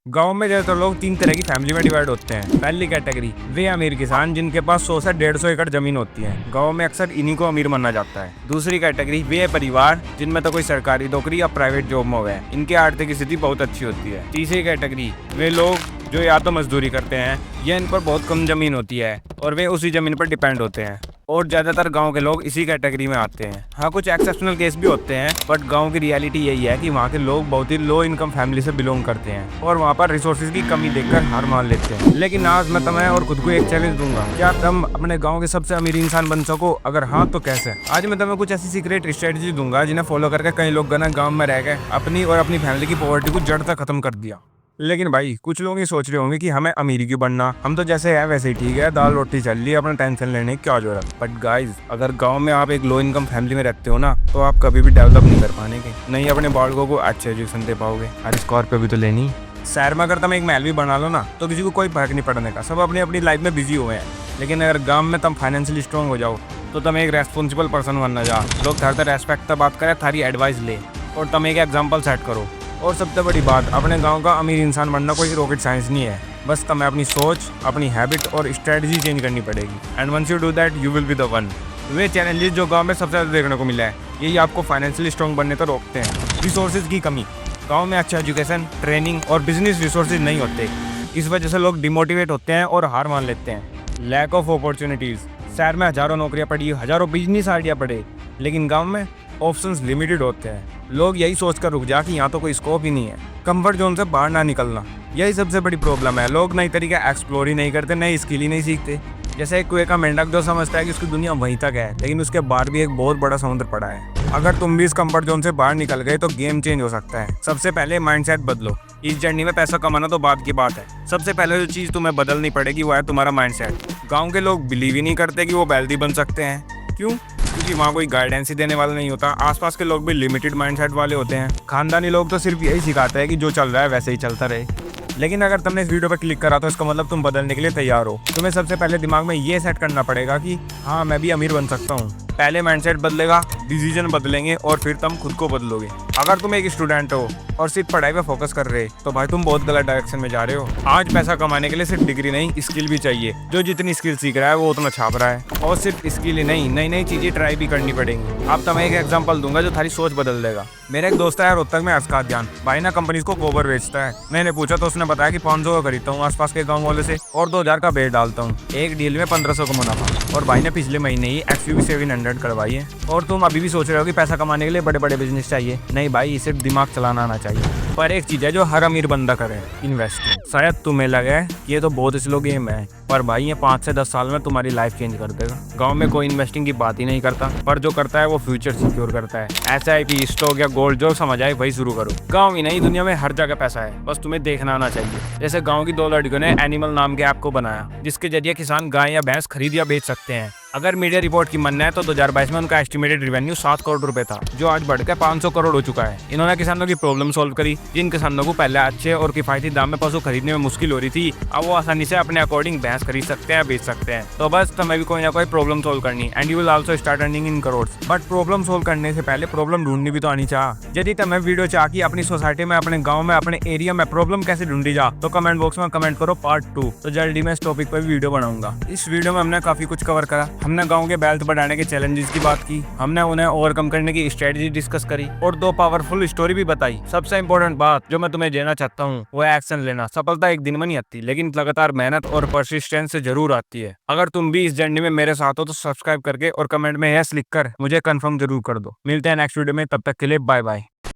गांव में ज्यादातर लोग तीन तरह की फैमिली में डिवाइड होते हैं। पहली कैटेगरी वे अमीर किसान जिनके पास 100 से 150 एकड़ जमीन होती है। गांव में अक्सर इन्हीं को अमीर माना जाता है। दूसरी कैटेगरी वे परिवार जिनमें तो कोई सरकारी नौकरी या प्राइवेट जॉब में हुए हैं, इनकी आर्थिक स्थिति बहुत अच्छी होती है। तीसरी कैटेगरी वे लोग जो या तो मजदूरी करते हैं या इन पर बहुत कम जमीन होती है और वे उसी जमीन पर डिपेंड होते हैं। और ज्यादातर गांव के लोग इसी कैटेगरी में आते हैं। हाँ, कुछ एक्सेप्शनल केस भी होते हैं, बट गांव की रियलिटी यही है कि वहाँ के लोग बहुत ही लो इनकम फैमिली से बिलोंग करते हैं और वहाँ पर रिसोर्सेज की कमी देखकर हार मान लेते हैं। लेकिन आज मैं तुम्हें और खुद को एक चैलेंज दूंगा, क्या तुम अपने गाँव के सबसे अमीर इंसान बन सको? अगर हाँ तो कैसे? आज मैं तुम्हें कुछ ऐसी सीक्रेट स्ट्रेटजी दूंगा जिन्हें फॉलो करके कई लोग गाँव में रह गए अपनी और अपनी फैमिली की पॉवर्टी को जड़ तक खत्म कर दिया। लेकिन भाई, कुछ लोग ये सोच रहे होंगे कि हमें अमीर क्यों बनना, हम तो जैसे है वैसे ही ठीक है, दाल रोटी चल रही है, अपना टेंशन लेने की क्या जरूरत। बट गाइज, अगर गांव में आप एक लो इनकम फैमिली में रहते हो ना, तो आप कभी भी डेवलप नहीं कर पाएंगे, नहीं अपने बालकों को अच्छे एजुकेशन दे पाओगे। अरे स्कॉर्पियो भी तो लेनी। शहर में अगर तुम एक महल भी बना लो ना, तो किसी को कोई फर्क नहीं पड़ने का, सब अपनी अपनी लाइफ में बिजी हुए हैं। लेकिन अगर गाँव में तुम फाइनेंशियली स्ट्रॉन्ग हो जाओ तो तुम एक रेस्पॉन्सिबल पर्सन बनना जा, लोग थारे रेस्पेक्ट तक बात करें, थारी एडवाइस ले और तुम एक एग्जाम्पल सेट करो। और सबसे बड़ी बात, अपने गांव का अमीर इंसान बनना कोई रॉकेट साइंस नहीं है, बस तुम्हें अपनी सोच, अपनी हैबिट और स्ट्रेटजी चेंज करनी पड़ेगी। And once you do that, you will be the one. वे चैलेंजेस जो गांव में सबसे ज़्यादा देखने को मिला है, यही आपको फाइनेंशियली स्ट्रॉन्ग बनने तक रोकते हैं। रिसोर्सेज की कमी, गाँव में अच्छा एजुकेशन, ट्रेनिंग और बिजनेस रिसोर्सेज नहीं होते, इस वजह से लोग डिमोटिवेट होते हैं और हार मान लेते हैं। लैक ऑफ अपॉर्चुनिटीज़, शहर में हज़ारों नौकरियाँ पड़ी, हज़ारों बिजनेस आइडिया पड़े, लेकिन गांव में ऑप्शंस लिमिटेड होते हैं। लोग यही सोचकर रुक जा कि यहाँ तो कोई स्कोप ही नहीं है। कंफर्ट जोन से बाहर ना निकलना, यही सबसे बड़ी प्रॉब्लम है। लोग नई तरीके एक्सप्लोर ही नहीं करते, नई स्किल ही नहीं सीखते। जैसे एक कुएं का मेंढक जो समझता है कि उसकी दुनिया वहीं तक है, लेकिन उसके बाहर भी एक बहुत बड़ा समुद्र पड़ा है। अगर तुम भी इस कंफर्ट जोन से बाहर निकल गए तो गेम चेंज हो सकता है। सबसे पहले माइंडसेट बदलो। इस जर्नी में पैसा कमाना तो बाद की बात है, सबसे पहले जो चीज़ तुम्हें बदलनी पड़ेगी वो है तुम्हारा माइंडसेट। गाँव के लोग बिलीव ही नहीं करते कि वो वेल्दी बन सकते हैं। क्यों? क्योंकि वहाँ कोई गाइडेंस ही देने वाला नहीं होता। आसपास के लोग भी लिमिटेड माइंडसेट वाले होते हैं। खानदानी लोग तो सिर्फ यही सिखाते हैं कि जो चल रहा है वैसे ही चलता रहे। लेकिन अगर तुमने इस वीडियो पर क्लिक करा तो इसका मतलब तुम बदलने के लिए तैयार हो। तुम्हें सबसे पहले दिमाग में ये सेट करना पड़ेगा कि हाँ, मैं भी अमीर बन सकता हूँ। पहले माइंडसेट बदलेगा, डिसीजन बदलेंगे और फिर तुम खुद को बदलोगे। अगर तुम एक स्टूडेंट हो और सिर्फ पढ़ाई पे फोकस कर रहे तो भाई तुम बहुत गलत डायरेक्शन में जा रहे हो। आज पैसा कमाने के लिए सिर्फ डिग्री नहीं, स्किल भी चाहिए। जो जितनी स्किल सीख रहा है वो उतना छाप रहा है, और सिर्फ स्किल ही नहीं, नई नई चीजें ट्राई भी करनी पड़ेंगी। अब तुम्हें एक एग्जांपल दूंगा जो थारी सोच बदल देगा। मेरा एक दोस्त है रोहतक में, अर्शद खान भाई ना, कंपनीज को गोबर बेचता है। मैंने पूछा तो उसने बताया कि 500 का खरीदता हूँ आसपास के गाँव वाले से और 2000 का बेच डालता हूँ, एक डील में 1500 का मुनाफा। और भाई ने पिछले महीने ही XUV 700 करवाई है। और तुम अभी भी सोच रहे हो कि पैसा कमाने के लिए बड़े बड़े बिजनेस चाहिए। नहीं भाई, सिर्फ दिमाग चलाना आना चाहिए। पर एक चीज है जो हर अमीर बंदा करे, इन्वेस्टिंग। शायद तुम्हें लगे ये तो बहुत स्लो गेम है, पर भाई ये 5 से 10 साल में तुम्हारी लाइफ चेंज कर देगा। गांव में कोई इन्वेस्टिंग की बात ही नहीं करता, पर जो करता है वो फ्यूचर सिक्योर करता है। SIP, स्टॉक या गोल्ड, जो समझ आए वही शुरू करो। गाँव ही नहीं, दुनिया में हर जगह पैसा है, बस तुम्हें देखना आना चाहिए। जैसे गाँव की 2 लड़कियों ने एनिमल नाम के ऐप को बनाया, जिसके जरिए किसान गाय या भैंस खरीद या बेच सकते हैं। अगर मीडिया रिपोर्ट की मानना है तो 2022 में उनका एस्टिमेटेड रेवेन्यू 7 करोड़ रुपए था, जो आज बढ़कर 500 करोड़ हो चुका है। इन्होंने किसानों की प्रॉब्लम सॉल्व करी। जिन किसानों को पहले अच्छे और किफायती दाम में पशु खरीदने में मुश्किल हो रही थी, अब वो आसानी से अपने अकॉर्डिंग भैंस खरीद सकते हैं, बेच सकते हैं। तो बस तुम्हें भी कोई ना कोई प्रॉब्लम सॉल्व करनी, and you will also start earning in crores. But problem solve करने से पहले प्रॉब्लम ढूंढनी भी तो आनी चाह। यदि तुम्हें वीडियो चाह कि अपनी सोसाइटी में, अपने गाँव में, अपने एरिया में प्रॉब्लम कैसे ढूंढी जा, तो कमेंट बॉक्स में कमेंट करो पार्ट 2। तो जल्दी मैं इस टॉपिक पर वीडियो बनाऊंगा। इस वीडियो में हमने काफी कुछ कवर करा। हमने गाँव के वेल्थ बढ़ाने के चैलेंजेस की बात की, हमने उन्हें ओवरकम करने की स्ट्रेटजी डिस्कस करी और 2 पावरफुल स्टोरी भी बताई। सबसे इंपॉर्टेंट बात जो मैं तुम्हें देना चाहता हूँ वो है एक्शन लेना। सफलता एक दिन में नहीं आती, लेकिन लगातार मेहनत और परसिस्टेंस से जरूर आती है। अगर तुम भी इस जर्नी में मेरे साथ हो तो सब्सक्राइब करके और कमेंट में यस लिखकर मुझे कंफर्म जरूर कर दो। मिलते हैं नेक्स्ट वीडियो में, तब तक के लिए बाय बाय।